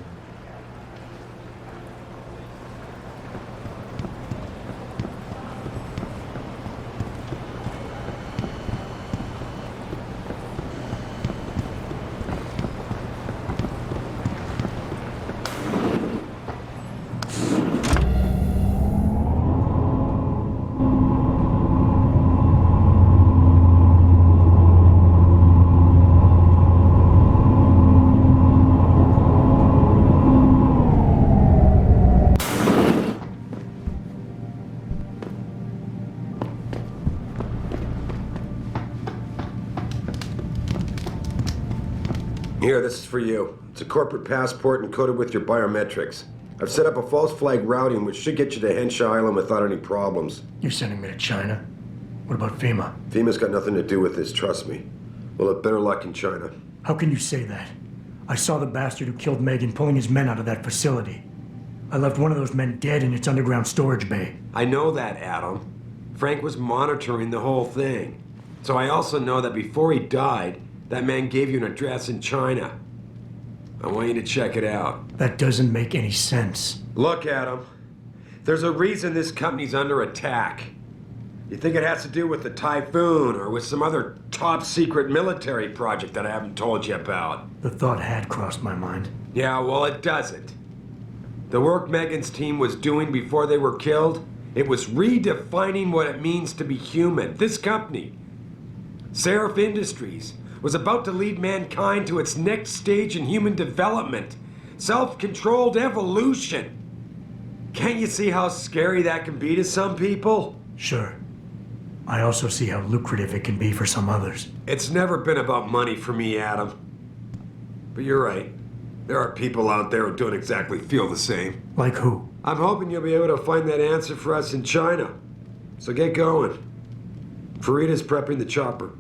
Here, this is for you. It's a corporate passport encoded with your biometrics. I've set up a false flag routing which should get you to Henshaw Island without any problems. You're sending me to China? What about FEMA? FEMA's got nothing to do with this, trust me. We'll have better luck in China. How can you say that? I saw the bastard who killed Megan pulling his men out of that facility. I left one of those men dead in its underground storage bay. I know that, Adam. Frank was monitoring the whole thing. So I also know that before he died, that man gave you an address in China. I want you to check it out. That doesn't make any sense. Look, Adam. There's a reason this company's under attack. You think it has to do with the Typhoon or with some other top secret military project that I haven't told you about? The thought had crossed my mind. Yeah, well, it doesn't. The work Megan's team was doing before they were killed, it was redefining what it means to be human. This company, Seraph Industries, was about to lead mankind to its next stage in human development. Self-controlled evolution. Can't you see how scary that can be to some people? Sure. I also see how lucrative it can be for some others. It's never been about money for me, Adam. But you're right. There are people out there who don't exactly feel the same. Like who? I'm hoping you'll be able to find that answer for us in China. So get going. Farida's prepping the chopper.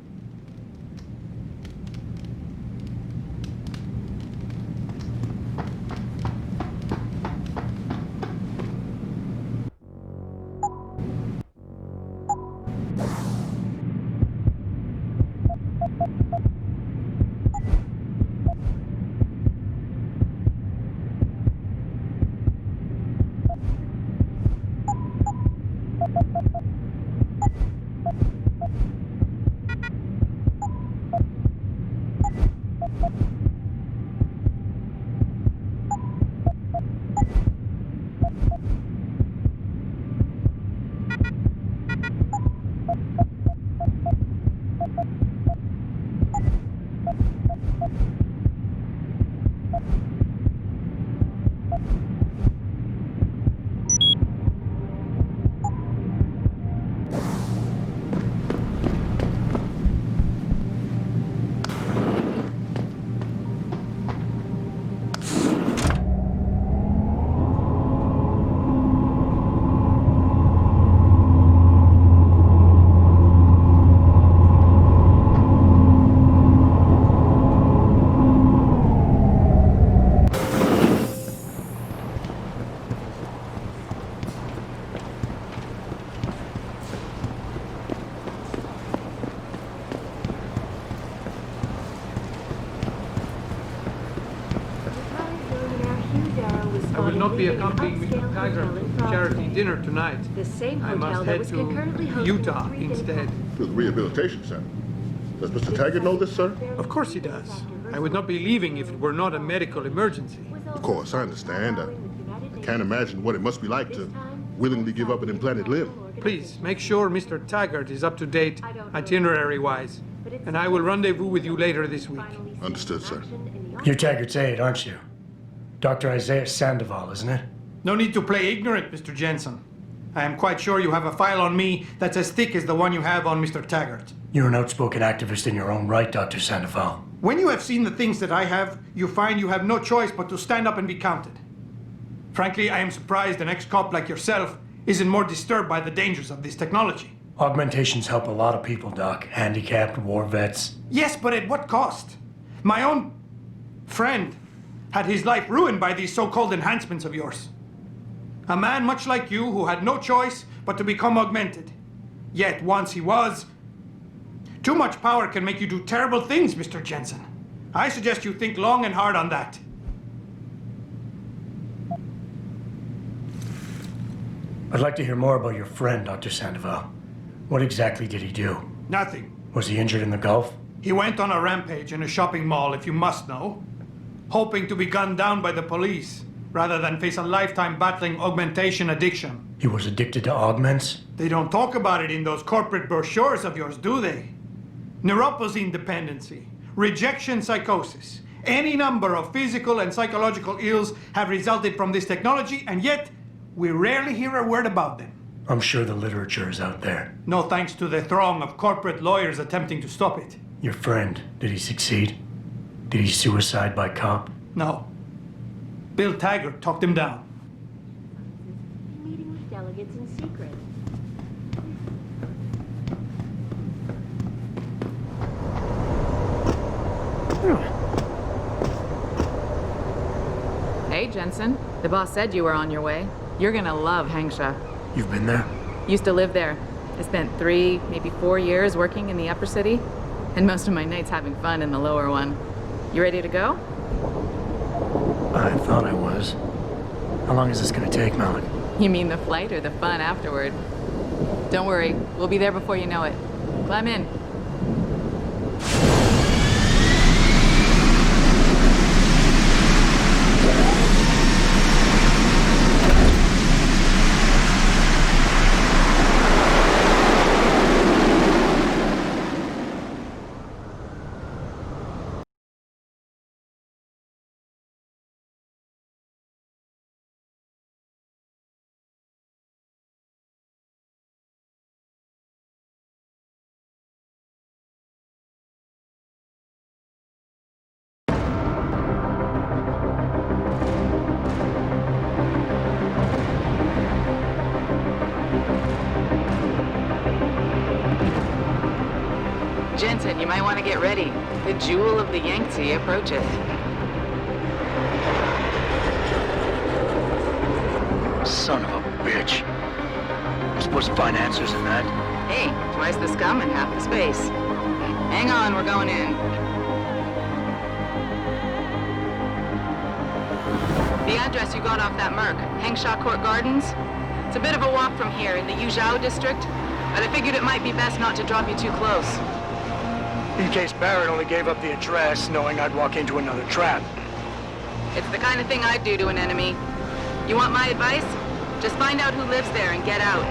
I will not be accompanying Mr. Taggart to charity dinner tonight. The same I hotel must that head was to concurrently hosting Utah a three-day instead. To the rehabilitation center. Does Mr. Taggart know this, sir? Of course he does. I would not be leaving if it were not a medical emergency. Of course, I understand. I can't imagine what it must be like to willingly give up an implanted limb. Please, make sure Mr. Taggart is up to date itinerary-wise, and I will rendezvous with you later this week. Understood, sir. You're Taggart's aide, aren't you? Dr. Isaiah Sandoval, isn't it? No need to play ignorant, Mr. Jensen. I am quite sure you have a file on me that's as thick as the one you have on Mr. Taggart. You're an outspoken activist in your own right, Dr. Sandoval. When you have seen the things that I have, you find you have no choice but to stand up and be counted. Frankly, I am surprised an ex-cop like yourself isn't more disturbed by the dangers of this technology. Augmentations help a lot of people, Doc. Handicapped, war vets. Yes, but at what cost? My own friend had his life ruined by these so-called enhancements of yours. A man much like you who had no choice but to become augmented. Yet once he was, too much power can make you do terrible things, Mr. Jensen. I suggest you think long and hard on that. I'd like to hear more about your friend, Dr. Sandoval. What exactly did he do? Nothing. Was he injured in the Gulf? He went on a rampage in a shopping mall, if you must know, hoping to be gunned down by the police, rather than face a lifetime battling augmentation addiction. He was addicted to augments? They don't talk about it in those corporate brochures of yours, do they? Neuropathy dependency, rejection psychosis, any number of physical and psychological ills have resulted from this technology, and yet we rarely hear a word about them. I'm sure the literature is out there. No thanks to the throng of corporate lawyers attempting to stop it. Your friend, did he succeed? Did he suicide by cop? No. Bill Taggart talked him down. Meeting with delegates in secret. Hey, Jensen. The boss said you were on your way. You're gonna love Hengsha. You've been there? Used to live there. I spent 3, maybe 4 years working in the upper city, and most of my nights having fun in the lower one. You ready to go? I thought I was. How long is this gonna take, Malik? You mean the flight or the fun afterward? Don't worry, we'll be there before you know it. Climb in. Jensen, you might want to get ready. The jewel of the Yangtze approaches. Son of a bitch. I'm supposed to find answers in that. Hey, twice the scum and half the space. Hang on, we're going in. The address you got off that Merc, Hengshaw Court Gardens. It's a bit of a walk from here in the Yuzhou district, but I figured it might be best not to drop you too close. In case Barrett only gave up the address, knowing I'd walk into another trap. It's the kind of thing I'd do to an enemy. You want my advice? Just find out who lives there and get out.